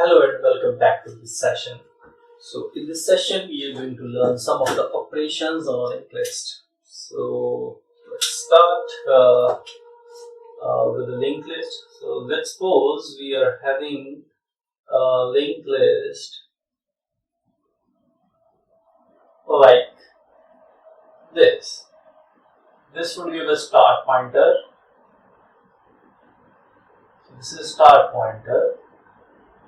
Hello and welcome back to this session. So in this session we are going to learn some of the operations on a linked list. So let's start with the linked list. So let's suppose we are having a linked list like this. This would give a start pointer. So this is a start pointer.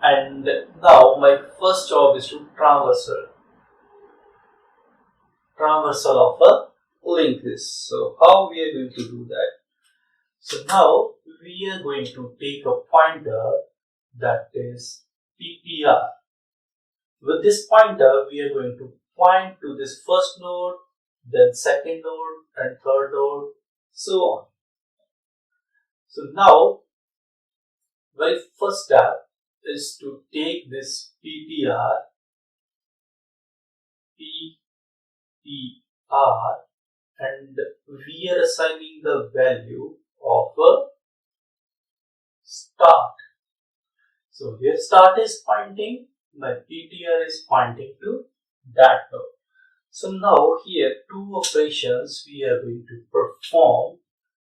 And now my first job is to transversal of a linked list. So how we are going to do that? So now we are going to take a pointer that is PPR. With this pointer we are going to point to this first node, then second node and third node, so on. So now very first step is to take this PPR and we are assigning the value of a start. So here start is pointing, my PTR is pointing to that node. So now here two operations we are going to perform.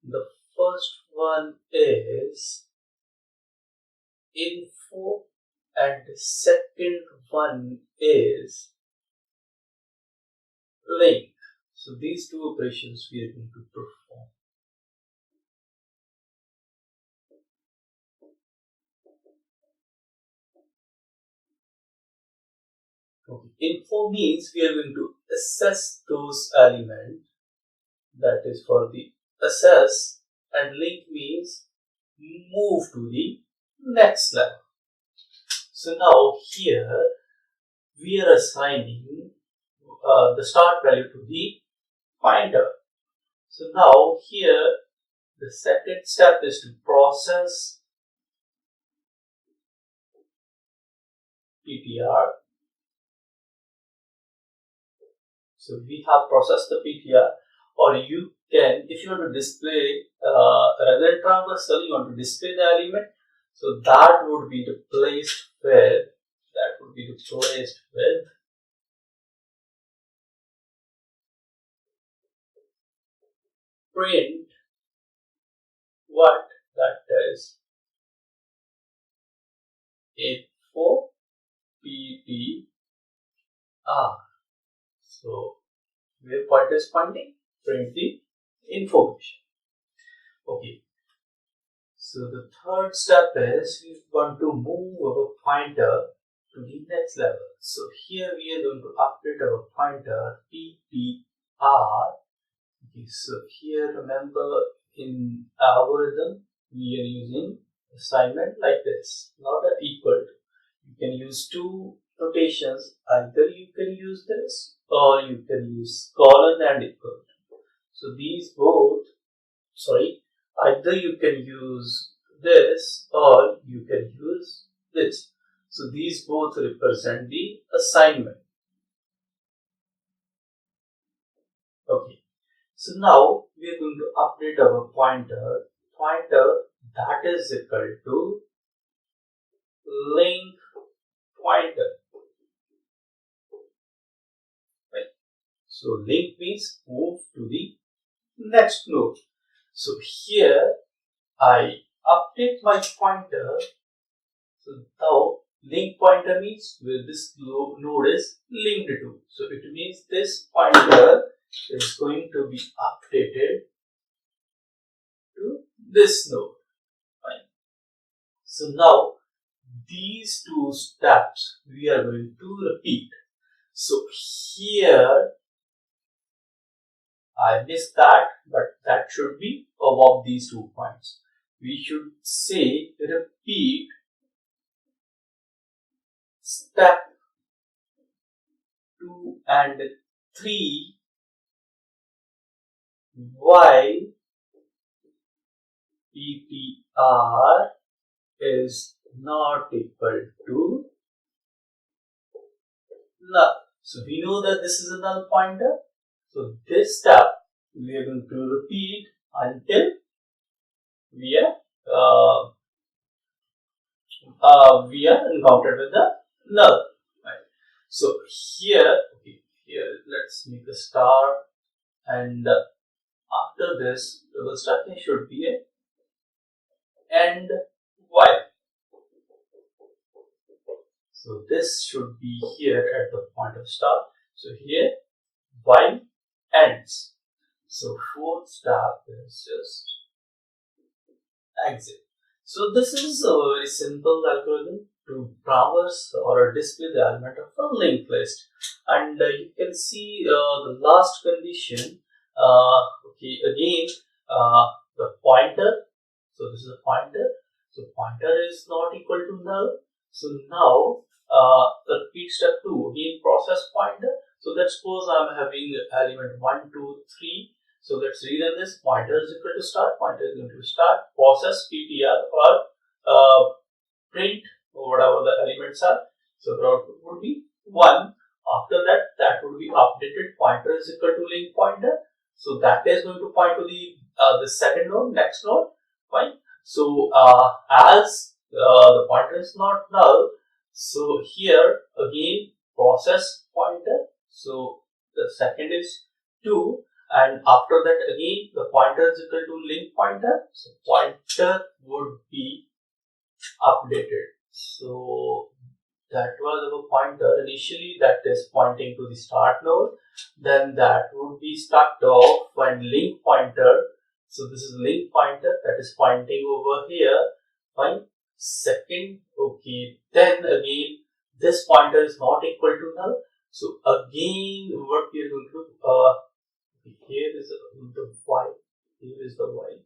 The first one is info and the second one is link. So these two operations we are going to perform. Okay. Info means we are going to assess those elements, that is for the assess, and link means move to the next level. So now here we are assigning the start value to the pointer. So now here the second step is to process PTR. So we have processed the PTR, or you can, if you want to display rather than transversal, you want to display the element. So that would be the placed with, print what that is info PTR. So where pointer is pointing, print the information. Okay. So the third step is we want to move our pointer to the next level. So here we are going to update our pointer PTR. Okay, so here remember in algorithm we are using assignment like this, not an equal to. You can use two notations, either you can use this or you can use colon and equal to. So these both, either you can use this or you can use this. So these both represent the assignment. Okay. So now we are going to update our pointer that is equal to link pointer. Right. So link means move to the next node. So here I update my pointer. So now link pointer means where this node is linked to. So it means this pointer is going to be updated to this node. Fine. So now these two steps we are going to repeat. So here I missed that, but that should be above these 2 points. We should say repeat step 2 and 3 while PTR is not equal to null. So we know that this is a null pointer. So this step we are going to repeat until we are we are encountered with the null. Right. So here, okay, here let's make a star, and after this double stacking should be a and while. So this should be here at the point of star. So here while ends. So fourth step is just exit. So this is a very simple algorithm to traverse or display the element of a linked list, and you can see the last condition. Okay, again the pointer. So this is a pointer. So pointer is not equal to null. So now repeat step 2, again process pointer. So let's suppose I'm having element 1, 2, 3. So let's rerun this. Pointer is equal to start, pointer is going to start, process ptr or print or whatever the elements are. So the output would be 1. After that, that would be updated. Pointer is equal to link pointer. So that is going to point to the second node, next node. Fine. So as the pointer is not null, so here again process pointer. So the second is 2. And after that again the pointer is equal to link pointer, so pointer would be updated. So that was our pointer initially, that is pointing to the start node, then that would be stuck off and link pointer. So this is link pointer that is pointing over here. Fine. Second, okay, then again this pointer is not equal to null. So again what we are going to do, here is the while, here is the while.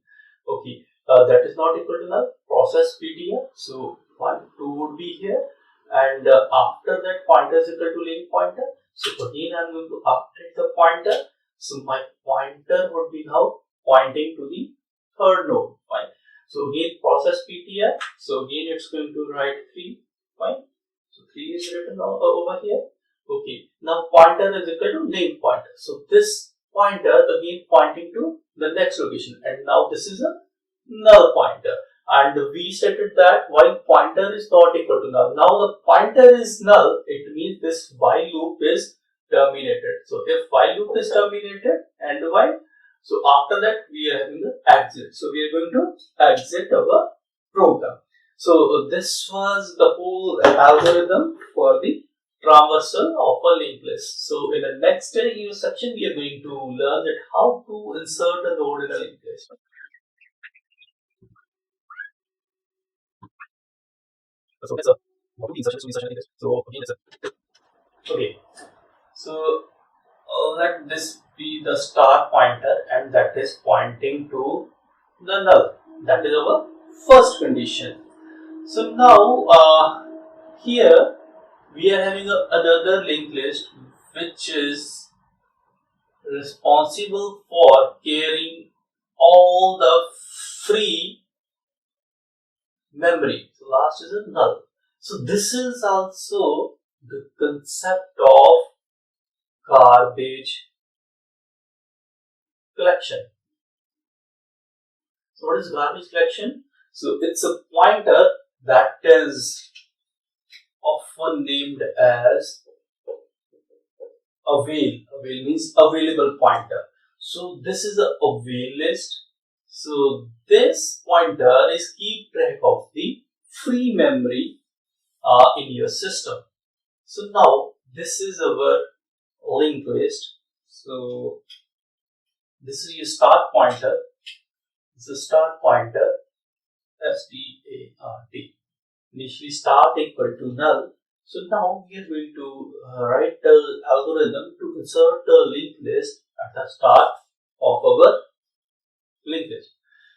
Okay, that is not equal to null. Process ptr. So 1, 2 would be here, and after that pointer is equal to link pointer. So again I'm going to update the pointer. So my pointer would be now pointing to the third node. Fine. So again process ptr. So again it's going to write 3. Fine. So 3 is written over here. Okay. Now pointer is equal to link pointer. So this pointer again pointing to the next location, and now this is a null pointer, and we stated that while pointer is not equal to null, now the pointer is null, it means this while loop is terminated. So if while loop is terminated and while, so after that we are having the exit. So we are going to exit our program. So this was the whole algorithm for the transversal of a linked list. So in the next use section, we are going to learn that how to insert a node in a linked list. So let's what would be insertion? So insertion linked list. So again, let's okay. So let this be the star pointer, and that is pointing to the null. That is our first condition. So now here we are having another linked list which is responsible for carrying all the free memory. So last is a null. So this is also the concept of garbage collection. So what is garbage collection? So it's a pointer that is often named as avail. Avail means available pointer. So this is a avail list. So this pointer is keep track of the free memory in your system. So now this is our linked list. So this is your start pointer. This is start pointer, start. Initially start equal to null. So now we are going to write the algorithm to insert the linked list at the start of our linked list.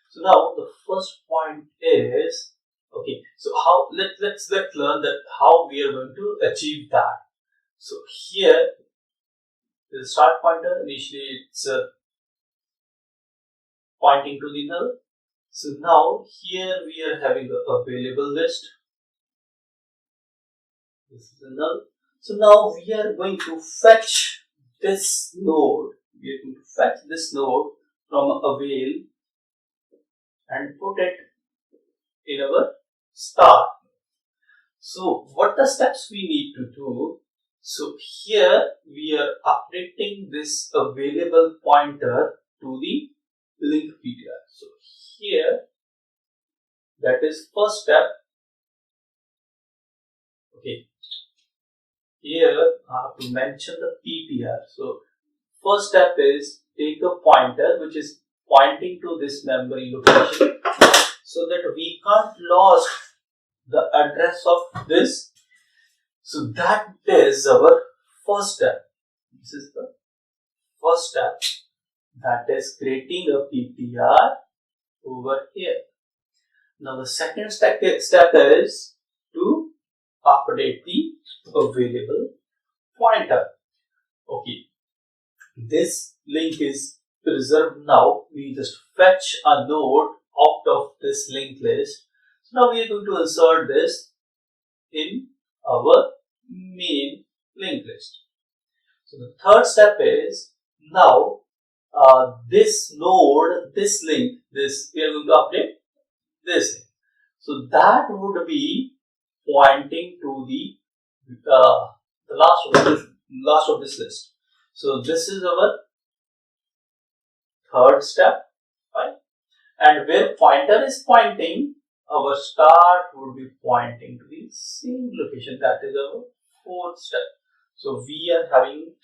So now the first point is, okay, so how let's learn that how we are going to achieve that. So here the start pointer, initially it's pointing to the null. So now here we are having the available list. This is a null. So now we are going to fetch this node. We are going to fetch this node from avail and put it in our start. So what the steps we need to do? So here we are updating this available pointer to the link PTR. So here, that is first step. Okay, here I have to mention the PTR. So first step is take a pointer which is pointing to this memory location so that we can't lose the address of this. So that is our first step. This is the first step, that is creating a PTR over here. Now the second step is to update the available pointer. Okay, this link is preserved now. We just fetch a node out of this linked list. So now we are going to insert this in our main linked list. So the third step is now this node, this link, this we are going to update this link. So that would be pointing to the last of this list. So this is our third step, right? And where pointer is pointing, our start would be pointing to the same location. That is our fourth step. So we are going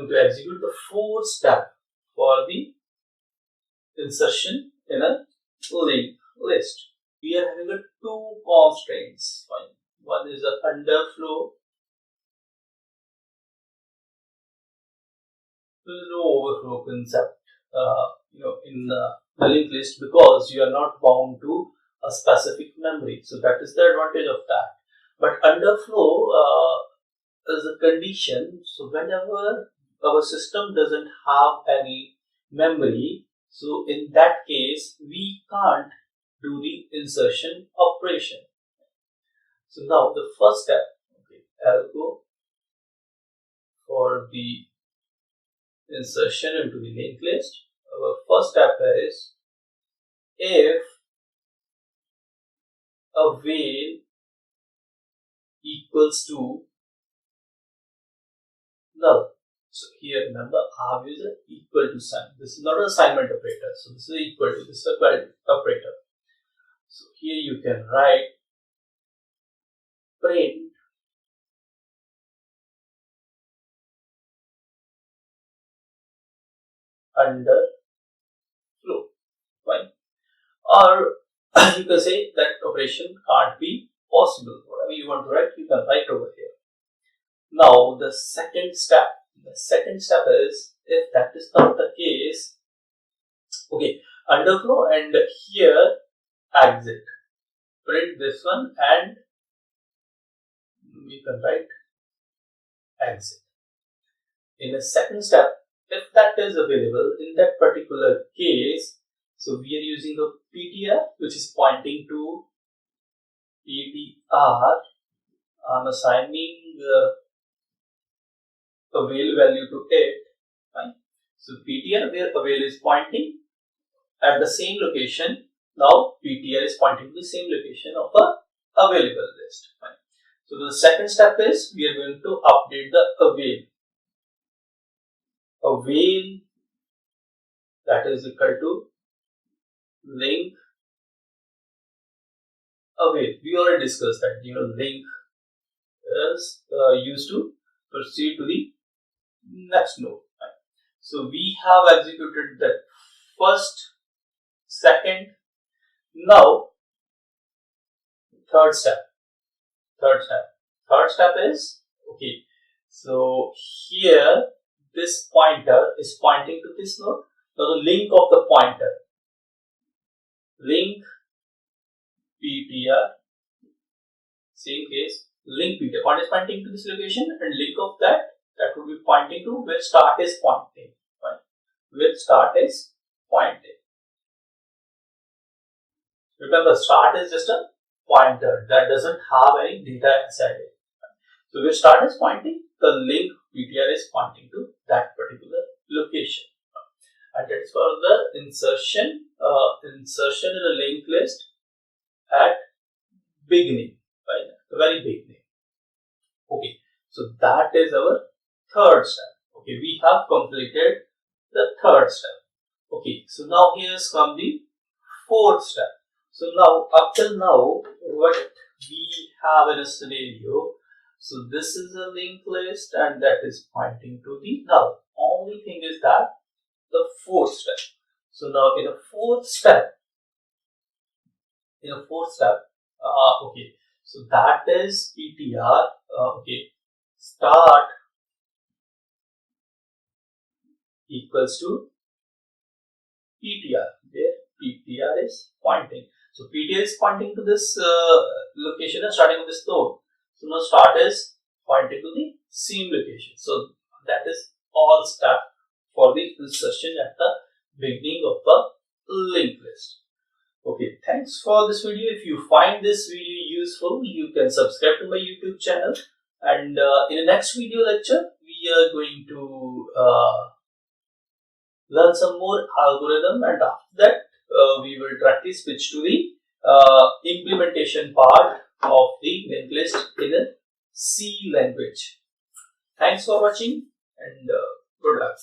to execute the fourth step for the insertion in a linked list. We are having two constraints. One is the underflow. There is no overflow concept, in the linked list, because you are not bound to a specific memory. So that is the advantage of that. But underflow is a condition. So whenever our system doesn't have any memory, so in that case we can't do the insertion operation. So now the first step, okay, I'll go for the insertion into the linked list. Our first step is if avail equals to null. So here remember I have used an equal to sign. This is not an assignment operator. So this is equal to, this is a query operator. So here you can write print under flow, fine. Or you can say that operation can't be possible. Whatever you want to write, you can write over here. Now the second step is, if that is not the case, okay, underflow and here exit, print this one and we can write exit. In a second step, if that is available in that particular case, so we are using a PTR which is pointing to PTR. I'm assigning avail value to it. Fine. So PTR where avail is pointing at the same location. Now PTR is pointing to the same location of a available list. Fine. So the second step is we are going to update the avail. Avail, that is equal to link avail. We already discussed that, link is used to proceed to the next node. Right? So we have executed that first, second. Now third step is, okay, so here this pointer is pointing to this node. Now the link of the pointer, link PTR, same case, link PTR, point is pointing to this location and link of that would be pointing to where start is pointing, right? Where start is pointing. Remember, start is just a pointer that doesn't have any data inside it. So where start is pointing, the link PTR is pointing to that particular location. And that's for the insertion in a linked list at beginning. Right? the very beginning. Okay, so that is our third step. Okay, we have completed the third step. Okay, so now here's come the fourth step. So now, up till now, what we have in a scenario, so this is a linked list and that is pointing to the null. Only thing is that the fourth step. So now in a fourth step, okay, so that is PTR, okay, start equals to PTR, where PTR is pointing. So PTR is pointing to this location and starting with this node. So now start is pointing to the same location. So that is all step for the insertion at the beginning of the linked list. Okay, thanks for this video. If you find this video useful, you can subscribe to my YouTube channel. And in the next video lecture, we are going to learn some more algorithm, and after that we will directly switch to the implementation part of the linked list in a C language. Thanks for watching and good luck.